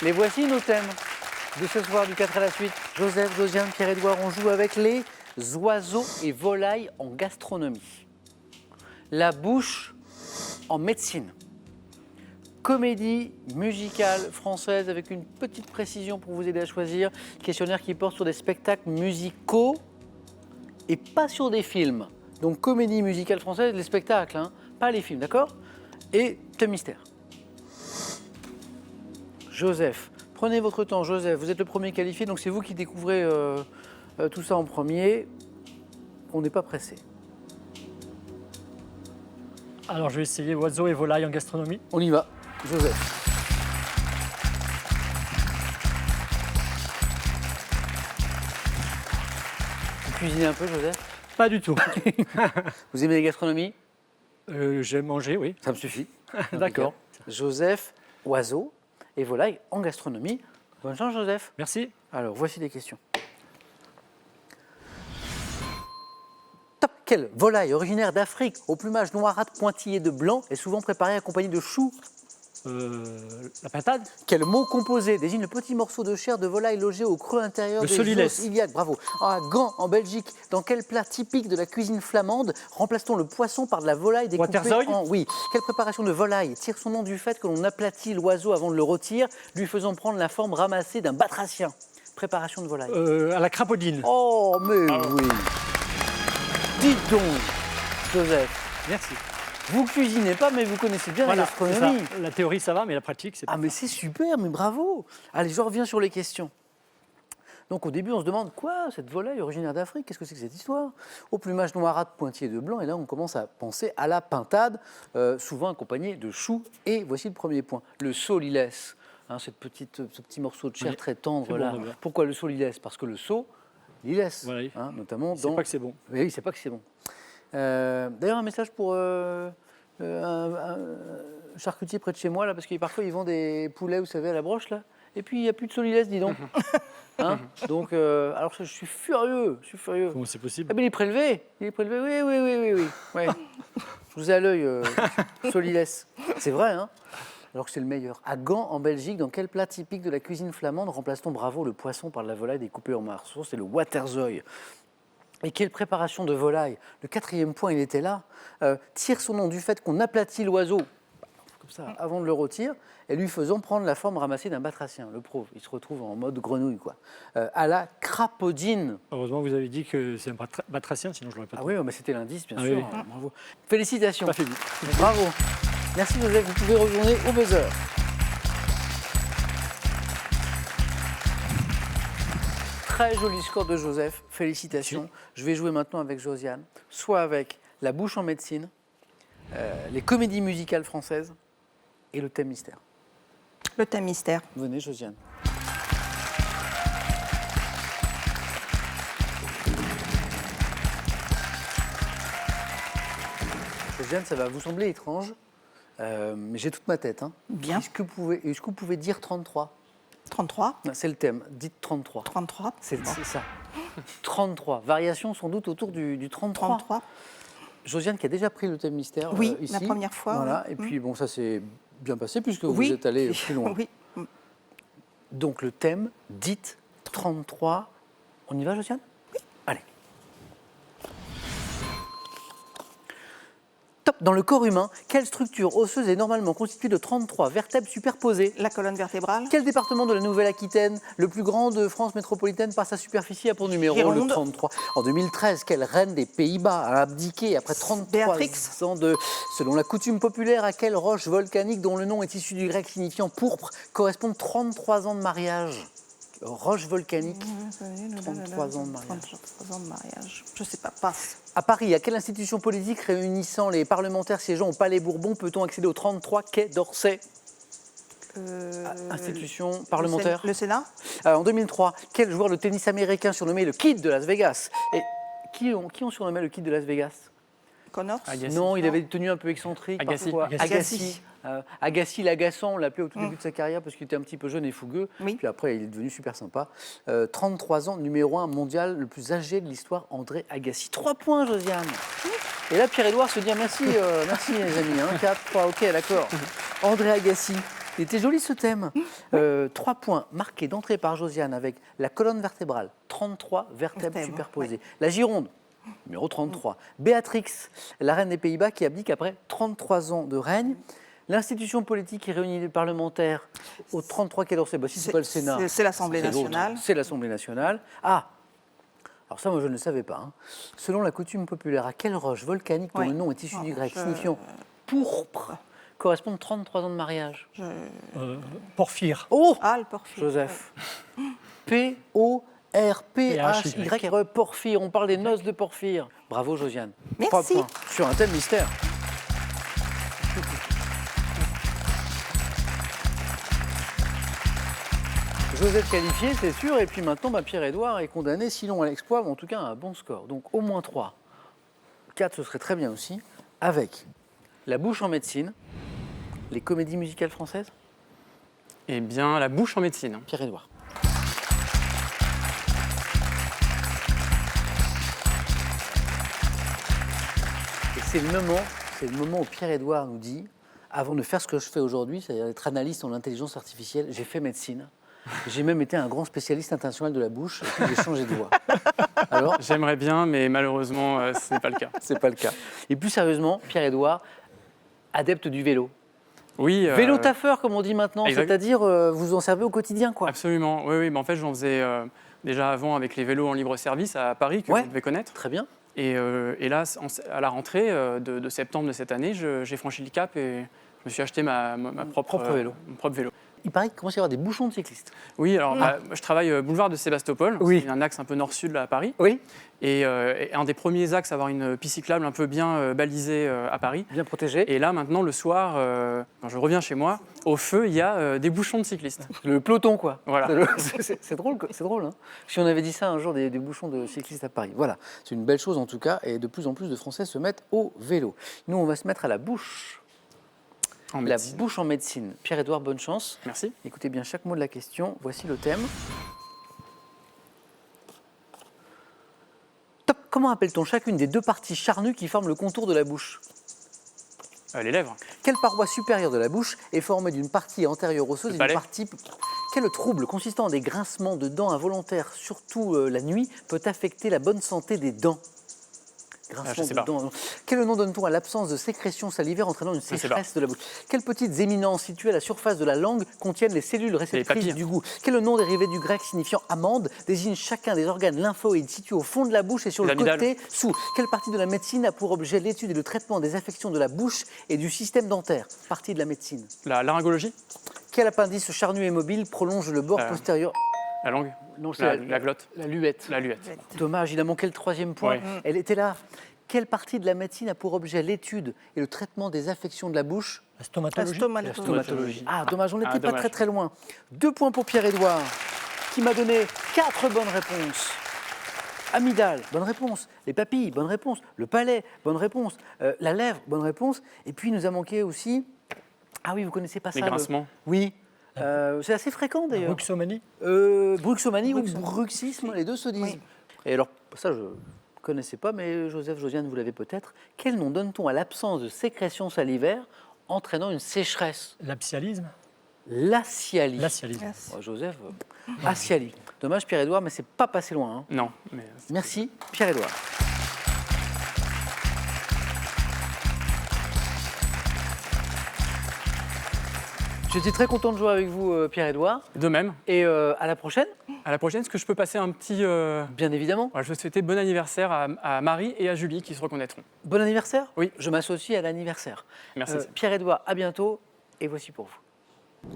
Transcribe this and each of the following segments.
Les voici nos thèmes de ce soir du 4 à la suite. Joseph, Josiane, Pierre-Édouard, on joue avec les oiseaux et volailles en gastronomie. La bouche en médecine. Comédie musicale française avec une petite précision pour vous aider à choisir. Questionnaire qui porte sur des spectacles musicaux et pas sur des films. Donc comédie musicale française, les spectacles, hein, pas les films, d'accord? Et thème mystère. Joseph, prenez votre temps. Joseph, vous êtes le premier qualifié, donc c'est vous qui découvrez tout ça en premier. On n'est pas pressé. Alors, je vais essayer oiseaux et volailles en gastronomie. On y va, Joseph. Vous cuisinez un peu, Joseph? Pas du tout. Vous aimez les gastronomies? J'aime manger, oui. Ça me suffit. D'accord. Joseph, oiseaux et volailles en gastronomie. Bonne chance, Joseph. Merci. Alors, voici les questions. Top. Quelle volaille originaire d'Afrique, au plumage noirâtre pointillé de blanc, est souvent préparée accompagnée de choux? La pintade. Quel mot composé désigne le petit morceau de chair de volaille logé au creux intérieur Le des solilès. os iliaques? Bravo. À Gand, en Belgique, dans quel plat typique de la cuisine flamande remplace-t-on le poisson par de la volaille découpée Waterzooi. en... Oui. Quelle préparation de volaille tire son nom du fait que l'on aplatit l'oiseau avant de le rôtir, lui faisant prendre la forme ramassée d'un batracien? Préparation de volaille. À la crapaudine. Oh, mais oui. Dites donc, Joseph, Merci. vous cuisinez pas, mais vous connaissez bien la Voilà, gastronomie. c'est ça. La théorie, ça va, mais la pratique, c'est pas. Ah, mais c'est super, mais bravo. Allez, je reviens sur les questions. Donc au début, on se demande quoi, cette volaille originaire d'Afrique? Qu'est-ce que c'est que cette histoire? Au plumage noirâtre pointillé de blanc, et là on commence à penser à la pintade, souvent accompagnée de choux. Et voici le premier point, le solilès. Hein, ce petit morceau de chair Oui, très tendre c'est bon, là. d'accord. Pourquoi le solilès? Parce que le saut, l'ilès, Oui. hein, notamment C'est dans... pas que c'est bon. Oui, c'est pas que c'est bon. D'ailleurs, un message pour un charcutier près de chez moi, là, parce que parfois ils vendent des poulets, vous savez, à la broche, là. Et puis il n'y a plus de solilès, dis donc. Hein, donc, alors je suis furieux, Comment c'est possible? Ah, mais il est prélevé, oui. Ouais. Je vous ai à l'œil, solilès. C'est vrai, hein? Alors que c'est le meilleur. À Gand, en Belgique, dans quel plat typique de la cuisine flamande remplace-t-on, bravo, le poisson par de la volaille découpée en morceaux? C'est le waterzooi. Et quelle préparation de volaille? Le quatrième point, il était là. Tire son nom du fait qu'on aplatit l'oiseau, comme ça, avant de le rôtir, et lui faisant prendre la forme ramassée d'un batracien. Le pauvre, il se retrouve en mode grenouille, quoi. À la crapaudine. Heureusement, vous avez dit que c'est un batracien, sinon je l'aurais pas Ah trouvé. oui, mais c'était l'indice, bien Ah sûr. oui. Bravo. Félicitations. Pas fait vite. Bravo. Merci Joseph, vous pouvez retourner au buzzer. Très joli score de Joseph, félicitations. Merci. Je vais jouer maintenant avec Josiane, soit avec la bouche en médecine, les comédies musicales françaises et le thème mystère. Le thème mystère. Venez Josiane. Josiane, ça va vous sembler étrange, mais j'ai toute ma tête. Hein. Bien. Est-ce que vous pouvez dire 33? 33. C'est le thème, dites 33. 33. C'est ça. 33. Variation sans doute autour du 33. 33. Josiane qui a déjà pris le thème mystère Oui, ici. la première fois. Voilà. Oui. Et puis bon, ça s'est bien passé puisque vous Oui. êtes allé plus loin. Oui. Donc le thème, dites 33. On y va Josiane? Oui. Allez. Top. Dans le corps humain, quelle structure osseuse est normalement constituée de 33 vertèbres superposées? La colonne vertébrale. Quel département de la Nouvelle-Aquitaine, le plus grand de France métropolitaine par sa superficie, a pour numéro le Gironde. 33? En 2013, quelle reine des Pays-Bas a abdiqué après 33 Béatrix. ans de... Selon la coutume populaire, à quelle roche volcanique dont le nom est issu du grec signifiant pourpre correspondent 33 ans de mariage? Roche volcanique, 33 ans de mariage. 33 ans de mariage. Je sais pas, passe. À Paris, à quelle institution politique réunissant les parlementaires siégeant au Palais Bourbon peut-on accéder au 33 quai d'Orsay? Institution parlementaire. Le Sénat. En 2003, quel joueur de tennis américain surnommé le Kid de Las Vegas? Et qui ont surnommé le Kid de Las Vegas? Connors. Agassi. Non, il avait une tenue un peu excentrique. Agassi. Parfois. Agassi. Agassi l'agaçant, on l'appelait au tout début de sa carrière parce qu'il était un petit peu jeune et fougueux. Oui. Puis après, il est devenu super sympa. 33 ans, numéro 1 mondial, le plus âgé de l'histoire, André Agassi. 3 points, Josiane. Et là, Pierre-Édouard se dit merci, merci les amis. 4, 3, ok, d'accord. André Agassi, Il était joli ce thème. 3 points marqués d'entrée par Josiane avec la colonne vertébrale, 33 vertèbres Vertèbres, superposées. La Gironde, numéro 33. Béatrix, la reine des Pays-Bas qui abdique après 33 ans de règne. L'institution politique qui réunit les parlementaires au 33 quai d'Orsay. Bah, si c'est pas le Sénat. C'est l'Assemblée c'est l'autre. nationale. C'est l'Assemblée nationale. Ah, alors ça, moi, je ne le savais pas. Hein. Selon la coutume populaire, à quelle roche volcanique dont Ouais. le nom est issu Oh, du grec je- signifiant pourpre correspondent 33 ans de mariage? Porphyre. Oh, Ah, le porphyre. Joseph. P-O-R-P-H-Y-R-E, Porphyre. On parle des noces de Porphyre. Bravo, Josiane. Merci. 3 points sur un thème mystère. Joseph qualifié, c'est sûr. Et puis maintenant, Pierre-Édouard est condamné, sinon à l'exploit, mais en tout cas à un bon score. Donc au moins 3. 4, ce serait très bien aussi. Avec la bouche en médecine, les comédies musicales françaises, Eh bien, la bouche en médecine. Pierre-Édouard. Et c'est le moment où Pierre-Édouard nous dit, avant de faire ce que je fais aujourd'hui, c'est-à-dire être analyste en intelligence artificielle, j'ai fait médecine. J'ai même été un grand spécialiste international de la bouche, et puis j'ai changé de voix. Alors, J'aimerais bien, mais malheureusement, ce n'est pas le cas. c'est pas le cas. Et plus sérieusement, Pierre-Édouard, adepte du vélo. Oui. Vélo taffeur, comme on dit maintenant, exact. c'est-à-dire vous en servez au quotidien, quoi. Absolument. Oui, oui. Mais en fait, j'en faisais déjà avant avec les vélos en libre service à Paris, que Ouais. vous devez connaître. Très bien. Et là, à la rentrée de septembre de cette année, j'ai franchi le cap et je me suis acheté ma propre vélo. mon propre vélo. Il paraît qu'il commence à y avoir des bouchons de cyclistes. Oui, alors je travaille boulevard de Sébastopol, Oui. c'est un axe un peu nord-sud là, à Paris. Oui. Et un des premiers axes à avoir une piste cyclable un peu bien balisée à Paris. Bien protégé. Et là, maintenant, le soir, quand je reviens chez moi, au feu, il y a des bouchons de cyclistes. Le peloton, quoi. Voilà. C'est drôle, c'est drôle. Hein. Si on avait dit ça un jour, des bouchons de cyclistes à Paris. Voilà, c'est une belle chose en tout cas, et de plus en plus de Français se mettent au vélo. Nous, on va se mettre à la bouche. En La médecine. bouche en médecine. Pierre-Édouard, bonne chance. Merci. Écoutez bien chaque mot de la question. Voici le thème. Top. Comment appelle-t-on chacune des 2 parties charnues qui forment le contour de la bouche? Les lèvres. Quelle paroi supérieure de la bouche est formée d'une partie antérieure osseuse et d'une palais. partie... Quel trouble consistant en des grincements de dents involontaires, surtout la nuit, peut affecter la bonne santé des dents? Grincement je sais de pas. dents. Quel nom donne-t-on à l'absence de sécrétion salivaire entraînant une sais sécheresse de la bouche? Quelles petites éminences situées à la surface de la langue contiennent les cellules réceptrices papilles. du goût? Quel nom dérivé du grec signifiant amande désigne chacun des organes lymphoïdes situés au fond de la bouche et sur le L'amygdale. côté sous? Quelle partie de la médecine a pour objet l'étude et le traitement des affections de la bouche et du système dentaire? Partie de la médecine. La laryngologie, Quel appendice charnu et mobile prolonge le bord postérieur? la langue, Non, c'est la glotte, la luette. la luette. Dommage, il a manqué le 3e point. Oui. Elle était là. Quelle partie de la médecine a pour objet l'étude et le traitement des affections de la bouche? La stomatologie. Stomatologie. Stomatologie. Ah, dommage, on n'était pas dommage. très très loin. 2 points pour Pierre-Édouard, qui m'a donné 4 bonnes réponses. Amygdale, bonne réponse. Les papilles, bonne réponse. Le palais, bonne réponse. La lèvre, bonne réponse. Et puis, il nous a manqué aussi... Ah oui, vous connaissez pas ça? Les grincements. Oui. C'est assez fréquent d'ailleurs. Bruxomanie. Bruxomanie ou bruxisme, les deux se disent. Oui. Et alors, ça je ne connaissais pas, mais Joseph, Josiane, vous l'avez peut-être. Quel nom donne-t-on à l'absence de sécrétion salivaire entraînant une sécheresse? L'absialisme. L'acialie. L'acialisme. Merci. Oh, Joseph, acialie. Dommage Pierre-Édouard, mais c'est pas passé loin. Hein. Non, mais Merci Pierre-Édouard. J'étais très content de jouer avec vous, Pierre-Édouard. de même. Et à la prochaine, À la prochaine, est-ce que je peux passer un petit... bien évidemment. Voilà, je veux souhaiter bon anniversaire à Marie et à Julie qui se reconnaîtront. Bon anniversaire. Oui. Je m'associe à l'anniversaire. Merci. Pierre-Édouard, à bientôt. Et voici pour vous.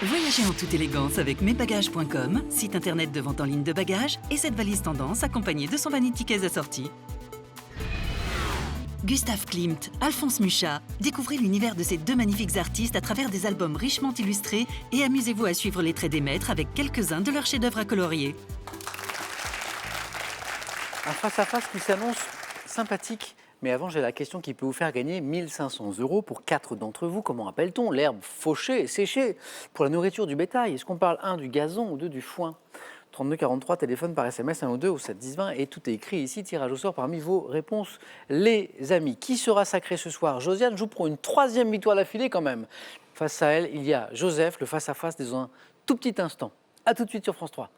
Voyagez en toute élégance avec mesbagages.com, site internet de vente en ligne de bagages, et cette valise tendance accompagnée de son vanity case assorti. Gustave Klimt, Alphonse Mucha, découvrez l'univers de ces 2 magnifiques artistes à travers des albums richement illustrés et amusez-vous à suivre les traits des maîtres avec quelques-uns de leurs chefs-d'œuvre à colorier. Un face-à-face qui s'annonce sympathique. Mais avant, j'ai la question qui peut vous faire gagner 1 500 € pour 4 d'entre vous. Comment appelle-t-on l'herbe fauchée et séchée pour la nourriture du bétail? Est-ce qu'on parle 1 du gazon ou 2 du foin? 32 43, téléphone par SMS 1 ou 2 ou 7 10 20 et tout est écrit ici, tirage au sort parmi vos réponses, les amis. Qui sera sacré ce soir? Josiane, je vous prends une 3e victoire d'affilée quand même. Face à elle, il y a Joseph, le face-à-face dans un tout petit instant. A tout de suite sur France 3.